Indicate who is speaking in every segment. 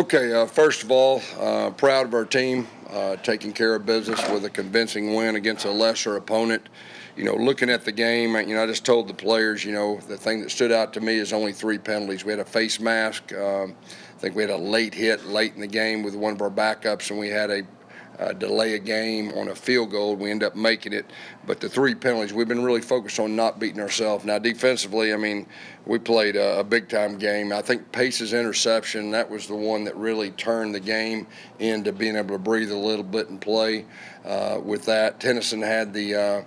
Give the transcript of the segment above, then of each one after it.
Speaker 1: Okay, first of all, proud of our team taking care of business with a convincing win against a lesser opponent. Looking at the game, I just told the players, the thing that stood out to me is only 3 penalties. We had a face mask. I think we had a late hit late in the game with one of our backups, and we had a delay a game on a field goal. We end up making it. But the 3 penalties, we've been really focused on not beating ourselves. Now, defensively, we played a big-time game. I think Pace's interception, that was the one that really turned the game into being able to breathe a little bit and play with that. Tennyson had the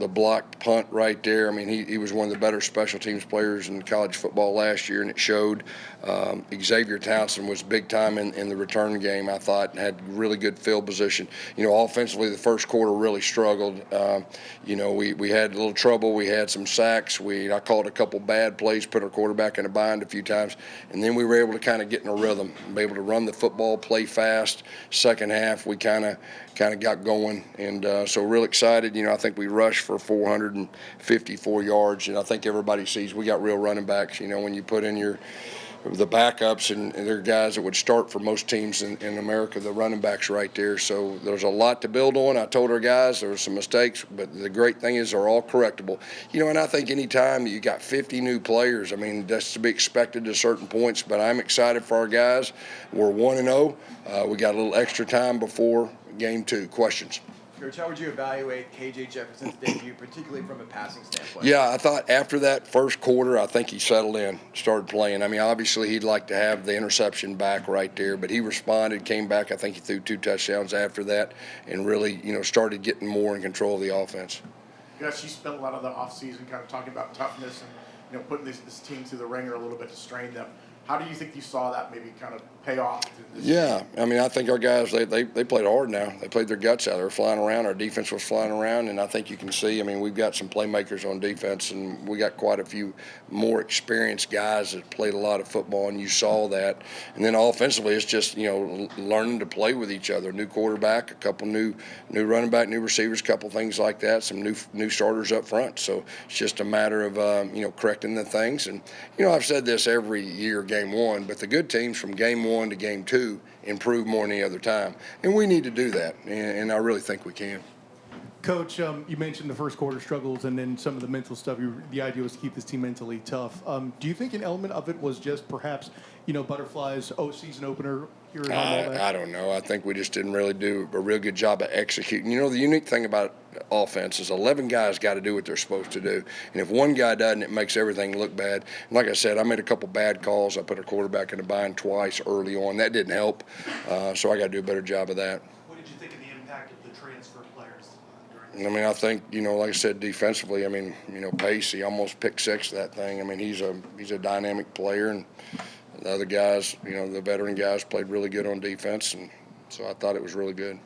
Speaker 1: blocked punt right there. He was one of the better special teams players in college football last year, and it showed. Xavier Townsend was big time in the return game, I thought, and had really good field position. Offensively, the first quarter really struggled. We had a little trouble. We had some sacks. I called a couple bad plays, put our quarterback in a bind a few times, and then we were able to kind of get in a rhythm, be able to run the football, play fast. Second half, we kind of got going, and so real excited. I think we rushed for 454 yards, and I think everybody sees we got real running backs. When you put in the backups, and they're guys that would start for most teams in America, the running backs right there. So there's a lot to build on. I told our guys there were some mistakes, but the great thing is they're all correctable. And I think any time you got 50 new players, that's to be expected at certain points, but I'm excited for our guys. We're 1-0. We got a little extra time before game 2. Questions?
Speaker 2: Coach, how would you evaluate KJ Jefferson's debut, particularly from a passing standpoint?
Speaker 1: Yeah, I thought after that first quarter, I think he settled in, started playing. Obviously he'd like to have the interception back right there, but he responded, came back. I think he threw 2 touchdowns after that and really, started getting more in control of the offense.
Speaker 3: Gus, you spent a lot of the offseason kind of talking about toughness and, putting this team through the ringer a little bit to strain them. How do you think you saw that maybe kind of pay off?
Speaker 1: Yeah, I think our guys, they played hard now. They played their guts out. They were flying around. Our defense was flying around, and I think you can see, we've got some playmakers on defense, and we got quite a few more experienced guys that played a lot of football, and you saw that. And then offensively, it's just, learning to play with each other. New quarterback, a couple new running back, new receivers, a couple things like that, some new starters up front. So it's just a matter of, correcting the things. And, I've said this every year, game 1, but the good teams from game 1 to game 2 improve more than any other time, and we need to do that, and I really think we can.
Speaker 4: Coach, you mentioned the first quarter struggles and then some of the mental stuff. The idea was to keep this team mentally tough. Do you think an element of it was just perhaps, Butterfly's season opener here at home?
Speaker 1: I don't know. I think we just didn't really do a real good job of executing. The unique thing about offense is 11 guys got to do what they're supposed to do, and if one guy doesn't, it makes everything look bad. And like I said, I made a couple bad calls. I put a quarterback in a bind twice early on. That didn't help, so I got to do a better job of that.
Speaker 5: What did you think of the impact of the transfer players?
Speaker 1: I think, like I said, defensively, Pace, he almost picked 6 that thing. He's a dynamic player, and the other guys, the veteran guys played really good on defense, and so I thought it was really good.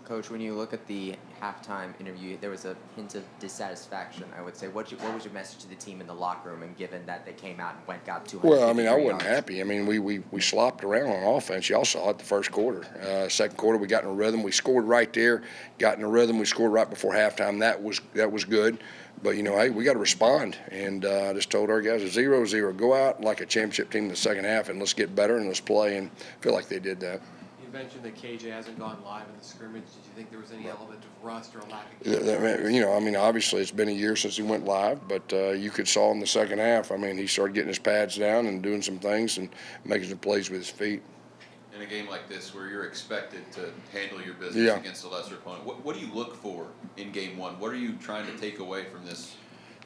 Speaker 6: Coach, when you look at the halftime interview, there was a hint of dissatisfaction, I would say. What was your message to the team in the locker room, and given that they came out and got 200
Speaker 1: Well, I wasn't happy. We slopped around on offense. Y'all saw it the first quarter. Second quarter, we got in a rhythm. We scored right there, got in a rhythm. We scored right before halftime. That was good. But, hey, we got to respond. And I just told our guys, 0-0. Go out like a championship team in the second half, and let's get better and let's play. And I feel like they did that.
Speaker 5: You mentioned that KJ hasn't gone live in the scrimmage. Did you think there was any element of rust or a lack of
Speaker 1: obviously it's been a year since he went live, but you could saw in the second half, he started getting his pads down and doing some things and making some plays with his feet.
Speaker 7: In a game like this where you're expected to handle your business against a lesser opponent, what do you look for in game 1? What are you trying to take away from this?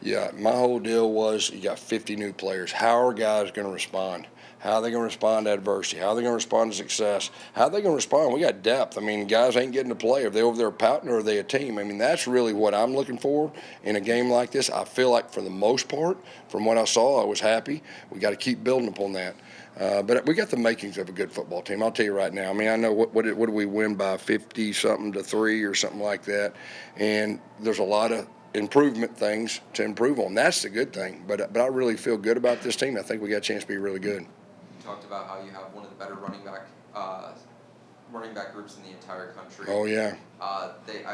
Speaker 1: Yeah, my whole deal was you got 50 new players. How are guys going to respond? How are they going to respond to adversity? How are they going to respond to success? How are they going to respond? We got depth. Guys ain't getting to play. Are they over there pouting or are they a team? That's really what I'm looking for in a game like this. I feel like for the most part, from what I saw, I was happy. We got to keep building upon that. But we got the makings of a good football team. I'll tell you right now. I know what did we win by 50-something to 3 or something like that. And there's a lot of improvement things to improve on. That's the good thing. But I really feel good about this team. I think we got a chance to be really good.
Speaker 6: Talked about how you have one of the better running back groups in the entire country.
Speaker 1: Oh, yeah.
Speaker 6: I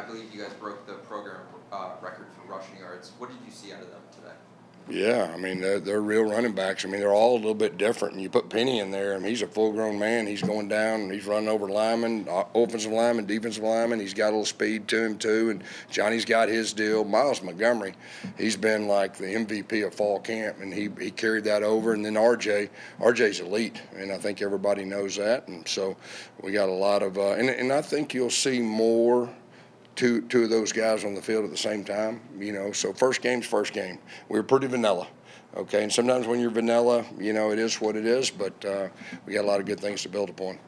Speaker 6: believe you guys broke the program record for rushing yards. What did you see out of them today?
Speaker 1: Yeah, I mean, they're real running backs. I mean, they're all a little bit different. And you put Penny in there, I mean, he's a full-grown man. He's going down, and he's running over linemen, offensive linemen, defensive linemen. He's got a little speed to him, too. And Johnny's got his deal. Miles Montgomery, he's been like the MVP of fall camp, and he carried that over. And then RJ's elite, and I think everybody knows that. And so we got a lot of and I think you'll see more two of those guys on the field at the same time, so first game's first game. We were pretty vanilla, okay, and sometimes when you're vanilla, it is what it is, but we got a lot of good things to build upon.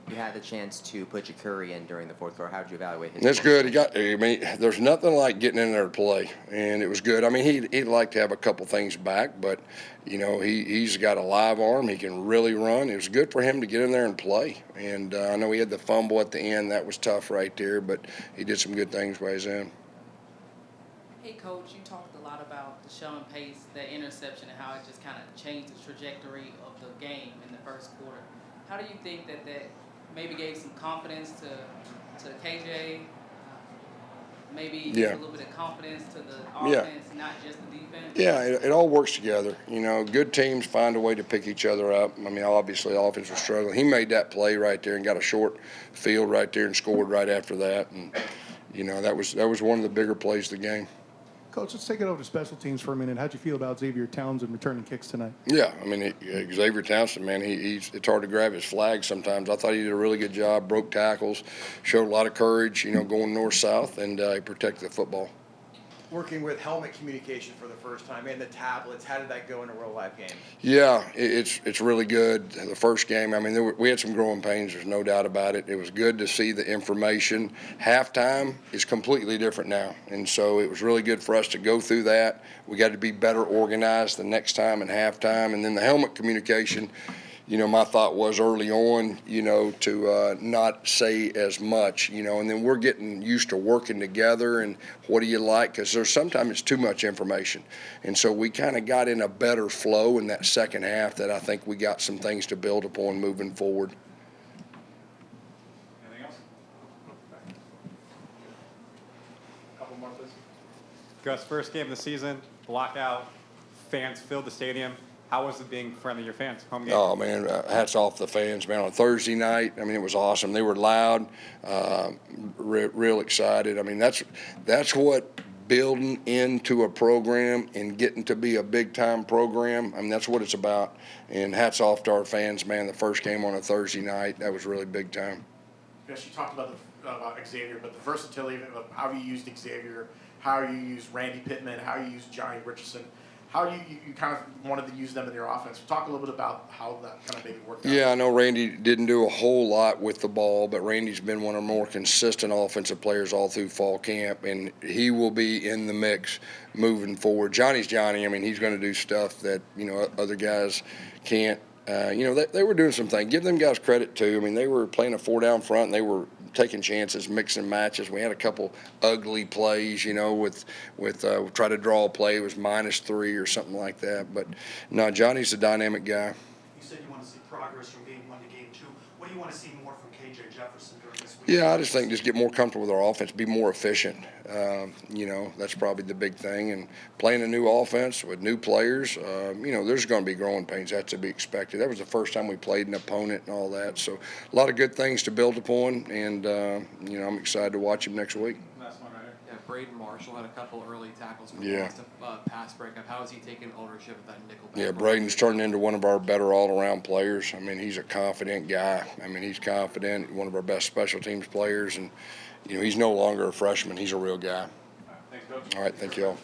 Speaker 6: You had the chance to put your Curry in during the fourth quarter. How did you evaluate his?
Speaker 1: That's good. There's nothing like getting in there to play, and it was good. I mean, he'd like to have a couple things back, but he's got a live arm. He can really run. It was good for him to get in there and play. And I know he had the fumble at the end. That was tough right there, but he did some good things by his end.
Speaker 8: Hey, Coach, you talked a lot about Deshaun Pace, that interception, and how it just kind of changed the trajectory of the game in the first quarter. How do you think that maybe gave some confidence to KJ, maybe
Speaker 1: Yeah.
Speaker 8: a little bit of confidence to the offense, not just the defense?
Speaker 1: Yeah, it all works together. Good teams find a way to pick each other up. I mean, obviously, the offense was struggling. He made that play right there and got a short field right there and scored right after that. And, that was one of the bigger plays of the game.
Speaker 4: Coach, let's take it over to special teams for a minute. How'd you feel about Xavier Townsend returning kicks tonight?
Speaker 1: Yeah, I mean, Xavier Townsend, man, it's hard to grab his flag sometimes. I thought he did a really good job, broke tackles, showed a lot of courage, going north-south, and he protected the football.
Speaker 2: Working with helmet communication for the first time and the tablets, how did that go in a real life game?
Speaker 1: Yeah, it's really good. The first game, I mean, we had some growing pains. There's no doubt about it. It was good to see the information. Halftime is completely different now, and so it was really good for us to go through that. We got to be better organized the next time in halftime, and then the helmet communication. My thought was early on, to not say as much, and then we're getting used to working together and what do you like? Because sometimes it's too much information. And so we kind of got in a better flow in that second half that I think we got some things to build upon moving forward.
Speaker 3: Anything else? Couple more, please.
Speaker 9: Gus, first game of the season, lockout, fans filled the stadium. How was it being in front of your fans? Home game.
Speaker 1: Oh, man, hats off to the fans, man. On Thursday night, I mean, it was awesome. They were loud, real excited. I mean, that's what building into a program and getting to be a big-time program, I mean, that's what it's about. And hats off to our fans, man. The first game on a Thursday night, that was really big time.
Speaker 3: Yes, you talked about Xavier, but the versatility of how you used Xavier, how you used Randy Pittman, how you used Johnny Richardson, how you kind of wanted to use them in your offense. Talk a little bit about how that kind of maybe worked out.
Speaker 1: Yeah, I know Randy didn't do a whole lot with the ball, but Randy's been one of the more consistent offensive players all through fall camp, and he will be in the mix moving forward. Johnny's Johnny. I mean, he's going to do stuff that, other guys can't. They were doing some things. Give them guys credit, too. I mean, they were playing a 4-down front, and they were taking chances, mixing matches. We had a couple ugly plays, with try to draw a play. It was -3 or something like that. But, no, Johnny's a dynamic guy.
Speaker 10: You said you want to see progress from game 1 to game 2. What do you want to see more from KJ Jefferson during this week?
Speaker 1: Yeah, I just think just get more comfortable with our offense, be more efficient. That's probably the big thing. And playing a new offense with new players, there's going to be growing pains. That's to be expected. That was the first time we played an opponent and all that. So a lot of good things to build upon, and, I'm excited to watch him next week.
Speaker 3: Last one right here.
Speaker 5: Yeah, Braden Marshall had a couple early tackles for
Speaker 1: Yeah.
Speaker 5: the pass breakup. How is he taking ownership of that nickel back?
Speaker 1: Yeah, Braden's turning into one of our better all-around players. I mean, he's a confident guy. I mean, he's confident, one of our best special teams players, and, he's no longer a freshman. He's a real guy.
Speaker 3: Thanks, Coach.
Speaker 1: All right, thank you all.